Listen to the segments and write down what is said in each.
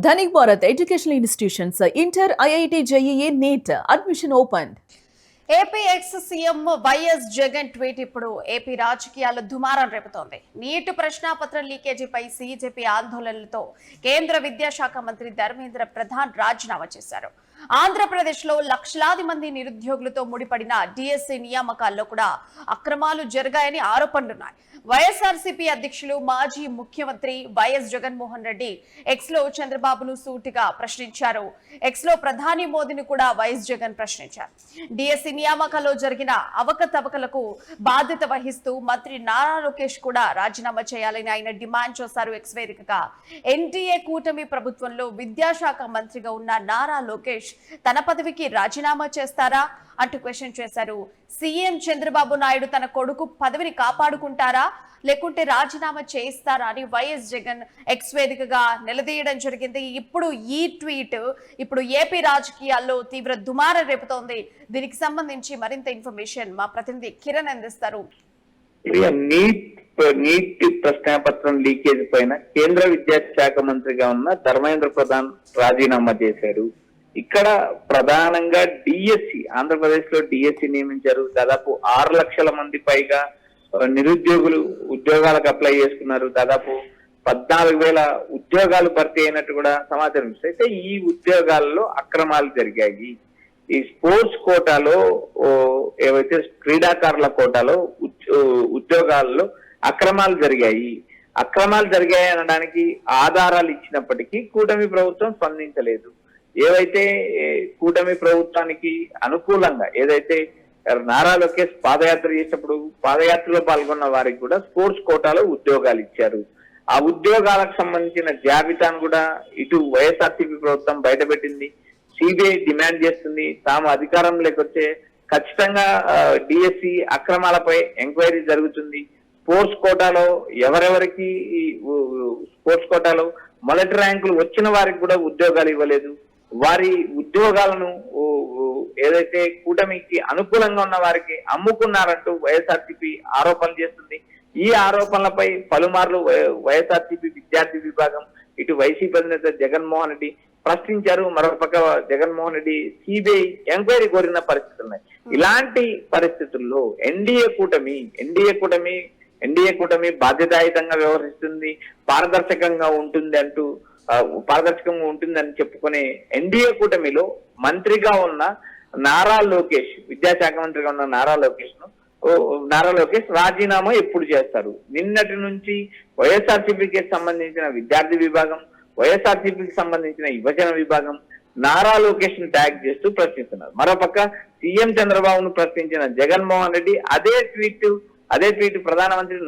Dhanik Bharat Educational Institutions, Inter, IIT, JEE, NEET, admission opened. AP ex CM YS Jagan tweet ఇప్పుడు AP రాజకీయాల్లో దుమారం రేపుతోంది. Neat ప్రశ్నాపత్రం లీకేజీపై CJP ఆందోళనలతో కేంద్ర విద్యాశాఖ మంత్రి ధర్మేంద్ర ప్రధాన్ రాజీనామా చేశారు. ఆంధ్రప్రదేశ్లో లక్షలాది మంది నిరుద్యోగులతో ముడిపడిన డిఎస్సి నియామకాల్లో కూడా అక్రమాలు జరిగాయని ఆరోపణలున్నాయి. వైఎస్ఆర్సీపీ అధ్యక్షులు మాజీ ముఖ్యమంత్రి వైఎస్ జగన్మోహన్ రెడ్డి ఎక్స్ లో చంద్రబాబును సూటిగా ప్రశ్నించారు. ఎక్స్ లో ప్రధాని మోదీని కూడా వైఎస్ జగన్ ప్రశ్నించారు. డిఎస్సి నియామకాల్లో జరిగిన అవకతవకలకు బాధ్యత వహిస్తూ మంత్రి నారా లోకేష్ కూడా రాజీనామా చేయాలని ఆయన డిమాండ్ చేశారు. ఎక్స్ వేదికగా ఎన్డీఏ కూటమి ప్రభుత్వంలో విద్యాశాఖ మంత్రిగా ఉన్న నారా లోకేష్ తన పదవికి రాజీనామా చేస్తారా అంటూ క్వశ్చన్ చేశారు. సీఎం చంద్రబాబు నాయుడు తన కొడుకు పదవిని కాపాడుకుంటారా లేకుంటే రాజీనామా చేస్తారా అని వైఎస్ జగన్ ఎక్స్ వేదికగా నిలదీయడం జరిగింది. ఇప్పుడు ఈ ట్వీట్ ఇప్పుడు ఏపీ రాజకీయాల్లో తీవ్ర దుమారం రేపుతోంది. దీనికి సంబంధించి మరింత ఇన్ఫర్మేషన్ మా ప్రతినిధి కిరణ్ అందిస్తారు. నీట్ ప్రశ్నాపత్రం లీకేజ్ పైన కేంద్ర విద్యాశాఖ మంత్రిగా ఉన్న ధర్మేంద్ర ప్రధాన్ రాజీనామా చేశారు. ఇక్కడ ప్రధానంగా డిఎస్సి ఆంధ్రప్రదేశ్ లో డిఎస్సి నియమించారు. దాదాపు 6 లక్షల మంది పైగా నిరుద్యోగులు ఉద్యోగాలకు అప్లై చేసుకున్నారు. దాదాపు 14,000 ఉద్యోగాలు భర్తీ అయినట్టు కూడా సమాచారం ఇస్తుంది. అయితే ఈ ఉద్యోగాల్లో అక్రమాలు జరిగాయి. ఈ స్పోర్ట్స్ కోటాలో ఏవైతే క్రీడాకారుల కోటాలో ఉద్యోగాల్లో అక్రమాలు జరిగాయి. అక్రమాలు జరిగాయి అనడానికి ఆధారాలు ఇచ్చినప్పటికీ కూటమి ప్రభుత్వం స్పందించలేదు. ఏవైతే కూటమి ప్రభుత్వానికి అనుకూలంగా ఏదైతే నారా లోకేష్ పాదయాత్ర చేసినప్పుడు పాదయాత్రలో పాల్గొన్న వారికి కూడా స్పోర్ట్స్ కోటాలో ఉద్యోగాలు ఇచ్చారు. ఆ ఉద్యోగాలకు సంబంధించిన జాబితాను కూడా ఇటు వైఎస్ఆర్సీపీ ప్రభుత్వం బయటపెట్టింది. సిబిఐ డిమాండ్ చేస్తుంది. తాము అధికారంలోకి వచ్చే ఖచ్చితంగా డిఎస్సి అక్రమాలపై ఎంక్వైరీ జరుగుతుంది. స్పోర్ట్స్ కోటాలో ఎవరెవరికి స్పోర్ట్స్ కోటాలో మొదటి ర్యాంకులు వచ్చిన వారికి కూడా ఉద్యోగాలు ఇవ్వలేదు. వారి ఉద్యోగాలను ఏదైతే కూటమికి అనుకూలంగా ఉన్న వారికి అమ్ముకున్నారంటూ వైఎస్ఆర్సీపీ ఆరోపణలు చేస్తుంది. ఈ ఆరోపణలపై పలుమార్లు వైఎస్ఆర్సీపీ విద్యార్థి విభాగం ఇటు వైసీపీ అధినేత జగన్మోహన్ రెడ్డి ప్రశ్నించారు. మరోపక్క జగన్మోహన్ రెడ్డి సిబిఐ ఎంక్వైరీ కోరిన పరిస్థితులు ఉన్నాయి. ఇలాంటి పరిస్థితుల్లో ఎన్డీఏ కూటమి బాధ్యతాయుతంగా వ్యవహరిస్తుంది, పారదర్శకంగా ఉంటుందని చెప్పుకునే ఎన్డీఏ కూటమిలో మంత్రిగా ఉన్న నారా లోకేష్, విద్యాశాఖ మంత్రిగా ఉన్న నారా లోకేష్ రాజీనామా ఎప్పుడు చేస్తారు? నిన్నటి నుంచి వైఎస్ఆర్సీపీకి సంబంధించిన విద్యార్థి విభాగం, వైఎస్ఆర్సీపీకి సంబంధించిన యువజన విభాగం నారా లోకేష్ ను ట్యాగ్ చేస్తూ ప్రశ్నిస్తున్నారు. మరోపక్క సీఎం చంద్రబాబును ప్రశ్నించిన జగన్మోహన్ రెడ్డి అదే ట్వీట్ ప్రధానమంత్రి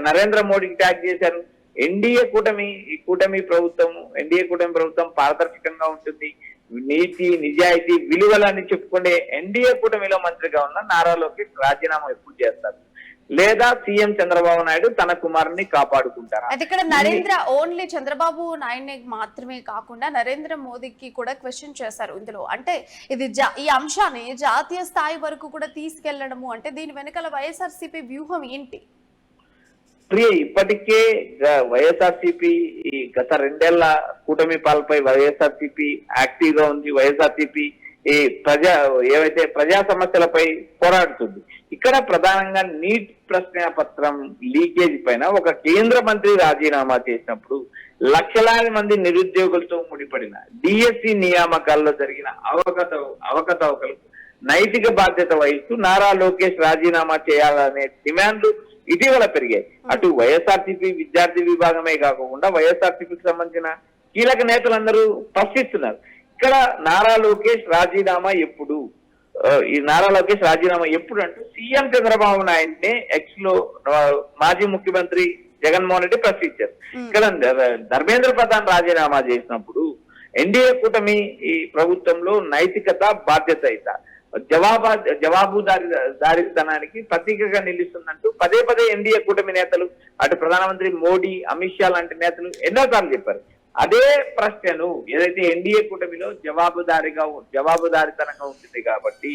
నరేంద్ర మోడీకి ట్యాగ్ చేశారు. ఎన్డీఏ కూటమి ప్రభుత్వం పారదర్శకంగా ఉంటుంది, నీతి నిజాయితీ విలువలని చెప్పుకునే ఎన్డీఏ కూటమిలో మంత్రిగా ఉన్న నారా లోకేష్ రాజీనామా ఎప్పుడు చేస్తారు? లేదా సీఎం చంద్రబాబు నాయుడు తన కుమారుని కాపాడుకుంటారా? అయితే ఇక్కడ నరేంద్ర ఓన్లీ చంద్రబాబు నాయుడు మాత్రమే కాకుండా నరేంద్ర మోదీకి కూడా క్వశ్చన్ చేశారు ఇందులో. అంటే ఇది ఈ అంశాన్ని జాతీయ స్థాయి వరకు కూడా తీసుకెళ్లడము అంటే దీని వెనకాల వైఎస్ఆర్సీపీ వ్యూహం ఏంటి? ఇప్పటికే వైఎస్ఆర్సీపీ గత 2 ఏళ్ల కూటమి పాలపై వైఎస్ఆర్సీపీ యాక్టివ్ గా ఉంది. వైఎస్ఆర్సీపీ ఏవైతే ప్రజా సమస్యలపై పోరాడుతుంది. ఇక్కడ ప్రధానంగా నీట్ ప్రశ్నాపత్రం లీకేజ్ పైన ఒక కేంద్ర మంత్రి రాజీనామా చేసినప్పుడు లక్షలాది మంది నిరుద్యోగులతో ముడిపడిన డిఎస్సి నియామకాల్లో జరిగిన అవకతవకలకు నైతిక బాధ్యత వహిస్తూ నారా లోకేష్ రాజీనామా చేయాలనే డిమాండ్లు ఇటీవల పెరిగాయి. అటు వైఎస్ఆర్సీపీ విద్యార్థి విభాగమే కాకుండా వైఎస్ఆర్సీపీకి సంబంధించిన కీలక నేతలందరూ ప్రశ్నిస్తున్నారు. ఇక్కడ నారా లోకేష్ రాజీనామా ఎప్పుడు అంటూ సీఎం చంద్రబాబు నాయుడిని ఎక్స్ లో మాజీ ముఖ్యమంత్రి జగన్మోహన్ రెడ్డి ప్రశ్నించారు. ఇక్కడ ధర్మేంద్ర ప్రధాన్ రాజీనామా చేసినప్పుడు ఎన్డీఏ కూటమి ఈ ప్రభుత్వంలో నైతికత బాధ్యత జవాబుదారీతనానికి ప్రతీకగా నిలుస్తుందంటూ పదే ఎన్డీఏ కూటమి నేతలు అటు ప్రధానమంత్రి మోడీ, అమిత్ షా లాంటి నేతలు ఎన్నోసార్లు చెప్పారు. అదే ప్రశ్నను ఏదైతే ఎన్డీఏ కూటమిలో జవాబుదారీతనంగా ఉంటుంది కాబట్టి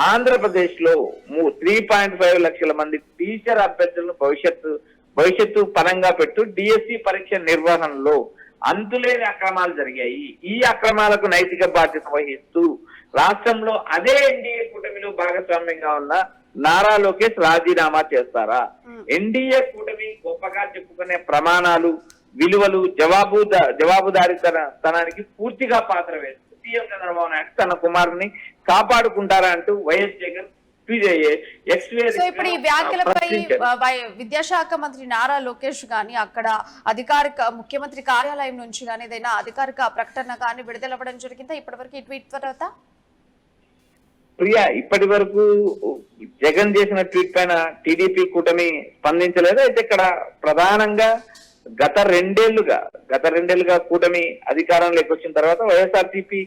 ఆంధ్రప్రదేశ్ లో 3.5 లక్షల మంది టీచర్ అభ్యర్థులను భవిష్యత్తు పరంగా పెట్టు డిఎస్సి పరీక్ష నిర్వహణలో అంతులేని అక్రమాలు జరిగాయి. ఈ అక్రమాలకు నైతిక బాధ్యత వహిస్తూ రాష్ట్రంలో అదే ఎన్డీఏ కూటమిలో భాగస్వామ్యంగా ఉన్న నారా లోకేష్ రాజీనామా చేస్తారా? ఎన్డీఏ కూటమి గొప్పగా చెప్పుకునే ప్రమాణాలు, విలువలు, జవాబుదారీతనానికి పూర్తిగా పాత్ర వేస్తుంది. సీఎం చంద్రబాబు నాయుడు తన కుమారుని కాపాడుకుంటారా అంటూ వైఎస్ జగన్ సో ఇప్పుడు ఈ వ్యాఖ్యలపై విద్యాశాఖ మంత్రి నారా లోకేష్ గాని అక్కడ అధికారిక ముఖ్యమంత్రి కార్యాలయం నుంచి కానీ ఏదైనా అధికారిక ప్రకటన కానీ విడుదలవ్వడం జరిగిందా ఇప్పటివరకు ఈ ట్వీట్ తర్వాత? ప్రియా, ఇప్పటి వరకు జగన్ చేసిన ట్వీట్ పైన టీడీపీ కూటమి స్పందించలేదు. అయితే ఇక్కడ ప్రధానంగా గత రెండేళ్లుగా కూటమి అధికారంలోకి వచ్చిన తర్వాత వైఎస్ఆర్సీపీ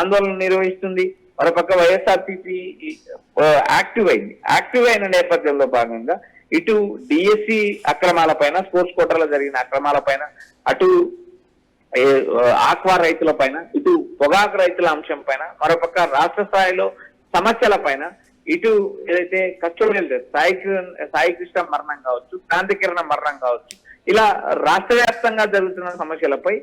ఆందోళన నిర్వహిస్తుంది. మరోపక్క వైఎస్ఆర్సీపీ యాక్టివ్ అయిన నేపథ్యంలో భాగంగా ఇటు డిఎస్సి అక్రమాల పైన, స్పోర్ట్స్ కోటాలో జరిగిన అక్రమాల పైన, అటు ఆక్వా రైతుల పైన, ఇటు పొగాకు రైతుల అంశం పైన, మరోపక్క రాష్ట్ర స్థాయిలో సమస్యల పైన, ఇటు ఏదైతే కస్టోడియల్ సాయి కృష్ణ మరణం కావచ్చు, క్రాంతి కిరణ మరణం కావచ్చు, ఇలా రాష్ట్ర వ్యాప్తంగా జరుగుతున్న సమస్యలపై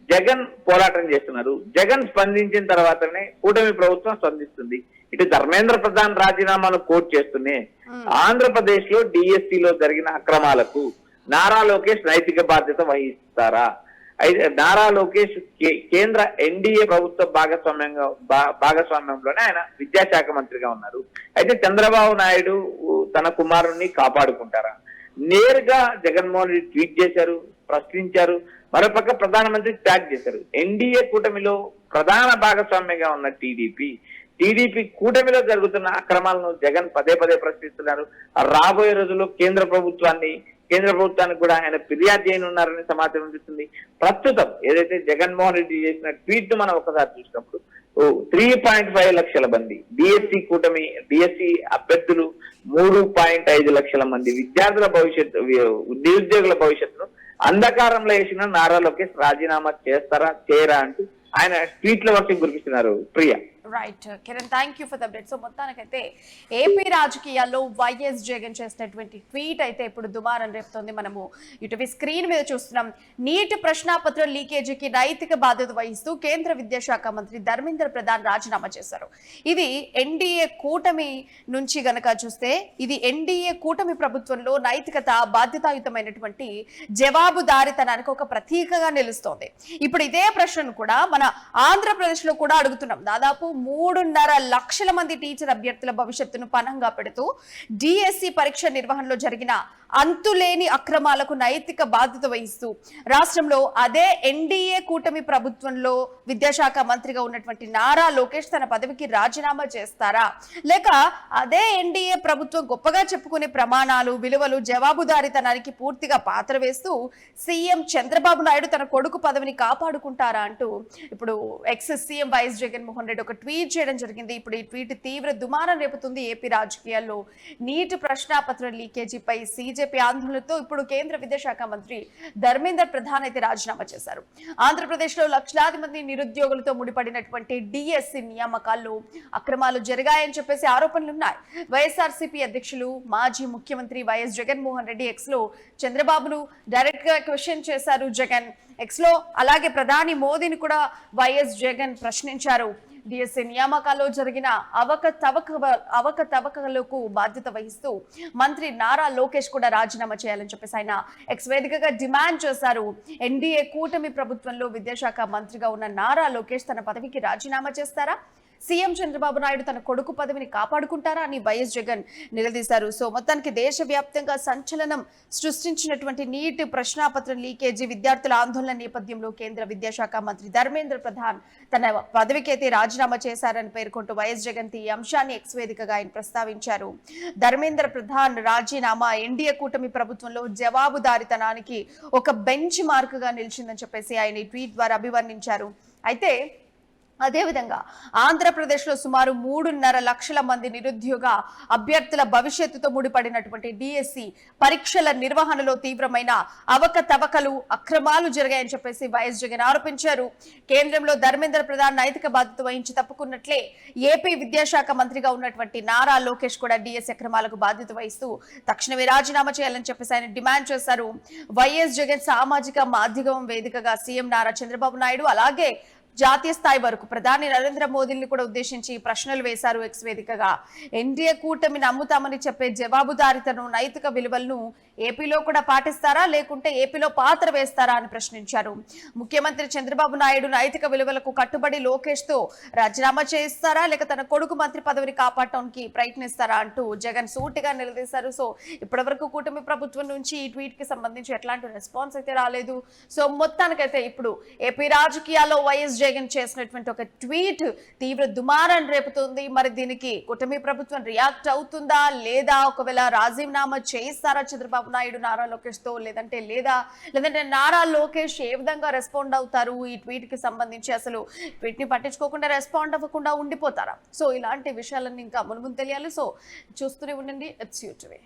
జగన్ పోరాటం చేస్తున్నారు. జగన్ స్పందించిన తర్వాతనే కూటమి ప్రభుత్వం స్పందిస్తుంది. ఇటు ధర్మేంద్ర ప్రధాన్ రాజీనామాను కోట్ చేస్తూనే ఆంధ్రప్రదేశ్ లో డిఎస్సిలో జరిగిన అక్రమాలకు నారా లోకేష్ నైతిక బాధ్యత వహిస్తారా? అయితే నారా లోకేష్ కేంద్ర ఎన్డీఏ ప్రభుత్వ భాగస్వామ్యంలోనే ఆయన విద్యాశాఖ మంత్రిగా ఉన్నారు. అయితే చంద్రబాబు నాయుడు తన కుమారుణ్ణి కాపాడుకుంటారా? నేరుగా జగన్మోహన్ రెడ్డి ట్వీట్ చేశారు, ప్రశ్నించారు. మరోపక్క ప్రధానమంత్రి ట్యాగ్ చేశారు. ఎన్డీఏ కూటమిలో ప్రధాన భాగస్వామ్యంగా ఉన్న టీడీపీ కూటమిలో జరుగుతున్న అక్రమాలను జగన్ పదే ప్రశ్నిస్తున్నారు. రాబోయే రోజుల్లో కేంద్ర ప్రభుత్వానికి కూడా ఆయన ఫిర్యాదు చేయనున్నారని సమాచారం అందిస్తుంది. ప్రస్తుతం ఏదైతే జగన్మోహన్ రెడ్డి చేసిన ట్వీట్ మనం ఒకసారి చూసినప్పుడు 3.5 లక్షల మంది డిఎస్సి అభ్యర్థులు, 3.5 లక్షల మంది విద్యార్థుల నిరుద్యోగుల భవిష్యత్తును అంధకారంలో వేసిన నారా లోకేష్ రాజీనామా చేస్తారా చేయరా అంటూ ఆయన ట్వీట్ల వర్షం కురిపిస్తున్నారు. Priya. Right Kiran, thank you for the update. So మొత్తానికైతే ఏపీ రాజకీయాల్లో వైఎస్ జగన్ చేసినటువంటి ట్వీట్ అయితే ఇప్పుడు దుమారం రేపుతోంది. మనము ఇటువి స్క్రీన్ మీద చూస్తున్నాం. నీట్ ప్రశ్నాపత్రం లీకేజీకి నైతిక బాధ్యత వహిస్తూ కేంద్ర విద్యాశాఖ మంత్రి ధర్మేంద్ర ప్రధాన్ రాజీనామా చేశారు. ఇది ఎన్డీఏ కూటమి నుంచి గనక చూస్తే ఇది ఎన్డీఏ కూటమి ప్రభుత్వంలో నైతికత, బాధ్యతాయుతమైనటువంటి జవాబుదారీతనానికి ఒక ప్రతీకగా నిలుస్తోంది. ఇప్పుడు ఇదే ప్రశ్నను కూడా మన ఆంధ్రప్రదేశ్ లో కూడా అడుగుతున్నాం. దాదాపు 3.5 లక్షల మంది టీచర్ అభ్యర్థుల భవిష్యత్తును పణంగా పెడుతూ డిఎస్సి పరీక్ష నిర్వహణలో జరిగిన అంతులేని అక్రమాలకు నైతిక బాధ్యత వహిస్తూ రాష్ట్రంలో అదే ఎన్డీఏ కూటమి ప్రభుత్వంలో విద్యాశాఖ మంత్రిగా ఉన్నటువంటి నారా లోకేష్ తన పదవికి రాజీనామా చేస్తారా? లేక అదే ఎన్డీఏ ప్రభుత్వం గొప్పగా చెప్పుకునే ప్రమాణాలు, విలువలు, జవాబుదారీతనానికి పూర్తిగా పాత్ర వేస్తూ సీఎం చంద్రబాబు నాయుడు తన కొడుకు పదవిని కాపాడుకుంటారా అంటూ ఇప్పుడు సీఎం వైఎస్ జగన్మోహన్ రెడ్డి ఒక ట్వీట్ చేయడం జరిగింది. ఇప్పుడు ఈ ట్వీట్ తీవ్ర దుమారం రేపుతుంది ఏపీ రాజకీయాల్లో. నీటి ప్రశ్నాపత్రం లీకేజీపై బీజేపీ ఆందోళనతో ఇప్పుడు కేంద్ర విద్యాశాఖ మంత్రి ధర్మేంద్ర ప్రధాన్ అయితే రాజీనామా చేశారు. ఆంధ్రప్రదేశ్ లో లక్షలాది మంది నిరుద్యోగులతో ముడిపడినటువంటి డిఎస్సి నియామకాల్లో అక్రమాలు జరిగాయని చెప్పేసి ఆరోపణలు ఉన్నాయి. వైఎస్ఆర్సీపీ అధ్యక్షులు మాజీ ముఖ్యమంత్రి వైఎస్ జగన్మోహన్ రెడ్డి ఎక్స్ లో చంద్రబాబును డైరెక్ట్ గా క్వశ్చన్ చేశారు జగన్ ఎక్స్ లో. అలాగే ప్రధాని మోదీని కూడా వైఎస్ జగన్ ప్రశ్నించారు. డిఎస్సి నియామకాల్లో జరిగిన అవకతవకలకు బాధ్యత వహిస్తూ మంత్రి నారా లోకేష్ కూడా రాజీనామా చేయాలని చెప్పేసి ఆయన ఎక్స్ వేదికగా డిమాండ్ చేశారు. ఎన్డీఏ కూటమి ప్రభుత్వంలో విద్యాశాఖ మంత్రిగా ఉన్న నారా లోకేష్ తన పదవికి రాజీనామా చేస్తారా? సీఎం చంద్రబాబు నాయుడు తన కొడుకు పదవిని కాపాడుకుంటారా అని వైఎస్ జగన్ నిలదీశారు. సో మొత్తానికి దేశవ్యాప్తంగా సంచలనం సృష్టించినటువంటి నీట్ ప్రశ్నాపత్రం లీకేజీ విద్యార్థుల ఆందోళన నేపథ్యంలో కేంద్ర విద్యాశాఖ మంత్రి ధర్మేంద్ర ప్రధాన్ తన పదవికి అయితే రాజీనామా చేశారని పేర్కొంటూ వైఎస్ జగన్ ఈ అంశాన్ని ఎక్స్ వేదికగా ఆయన ప్రస్తావించారు. ధర్మేంద్ర ప్రధాన్ రాజీనామా ఎన్డీఏ కూటమి ప్రభుత్వంలో జవాబుదారీతనానికి ఒక బెంచ్ మార్క్ గా నిలిచిందని చెప్పేసి ఆయన ఈ ట్వీట్ ద్వారా అభివర్ణించారు. అయితే అదేవిధంగా ఆంధ్రప్రదేశ్లో సుమారు 3.5 లక్షల మంది నిరుద్యోగ అభ్యర్థుల భవిష్యత్తుతో ముడిపడినటువంటి డిఎస్సి పరీక్షల నిర్వహణలో తీవ్రమైన అవకతవకలు అక్రమాలు జరిగాయని చెప్పేసి వైఎస్ జగన్ ఆరోపించారు. కేంద్రంలో ధర్మేంద్ర ప్రధాన్ నైతిక బాధ్యత వహించి తప్పుకున్నట్లే ఏపీ విద్యాశాఖ మంత్రిగా ఉన్నటువంటి నారా లోకేష్ కూడా డిఎస్సి అక్రమాలకు బాధ్యత వహిస్తూ తక్షణమే రాజీనామా చేయాలని చెప్పేసి ఆయన డిమాండ్ చేశారు. వైఎస్ జగన్ సామాజిక మాధ్యమం వేదికగా సీఎం నారా చంద్రబాబు నాయుడు అలాగే జాతీయ స్థాయి వరకు ప్రధాని నరేంద్ర మోదీని కూడా ఉద్దేశించి ప్రశ్నలు వేశారు. ఎక్స్ వేదికగా ఎన్డీఏ కూటమి నమ్ముతామని చెప్పే జవాబుదారీతను నైతిక విలువలను ఏపీలో కూడా పాటిస్తారా లేకుంటే ఏపీలో పాత్ర వేస్తారా అని ప్రశ్నించారు. ముఖ్యమంత్రి చంద్రబాబు నాయుడు నైతిక విలువలకు కట్టుబడి లోకేష్ తో రాజీనామా చేస్తారా లేక తన కొడుకు మంత్రి పదవిని కాపాడటానికి ప్రయత్నిస్తారా అంటూ జగన్ సూటిగా నిలదీశారు. సో ఇప్పటి వరకు కూటమి ప్రభుత్వం నుంచి ఈ ట్వీట్ కి సంబంధించి ఎట్లాంటి రెస్పాన్స్ అయితే రాలేదు. సో మొత్తానికైతే ఇప్పుడు ఏపీ రాజకీయాల్లో వైఎస్ జగన్ చేసినటువంటి ఒక ట్వీట్ తీవ్ర దుమారాన్ని రేపుతుంది. మరి దీనికి కూటమి ప్రభుత్వం రియాక్ట్ అవుతుందా లేదా, ఒకవేళ రాజీనామా చేస్తారా చంద్రబాబు నాయుడు నారా లోకేష్ తో లేదంటే నారా లోకేష్ ఏ విధంగా రెస్పాండ్ అవుతారు ఈ ట్వీట్ కి సంబంధించి, అసలు ట్వీట్ ని పట్టించుకోకుండా రెస్పాండ్ అవ్వకుండా ఉండిపోతారా? సో ఇలాంటి విషయాలన్నీ ఇంకా మునుముందు తెలియాలి. సో చూస్తూనే ఉండండి ఇట్స్ యూ టుడే.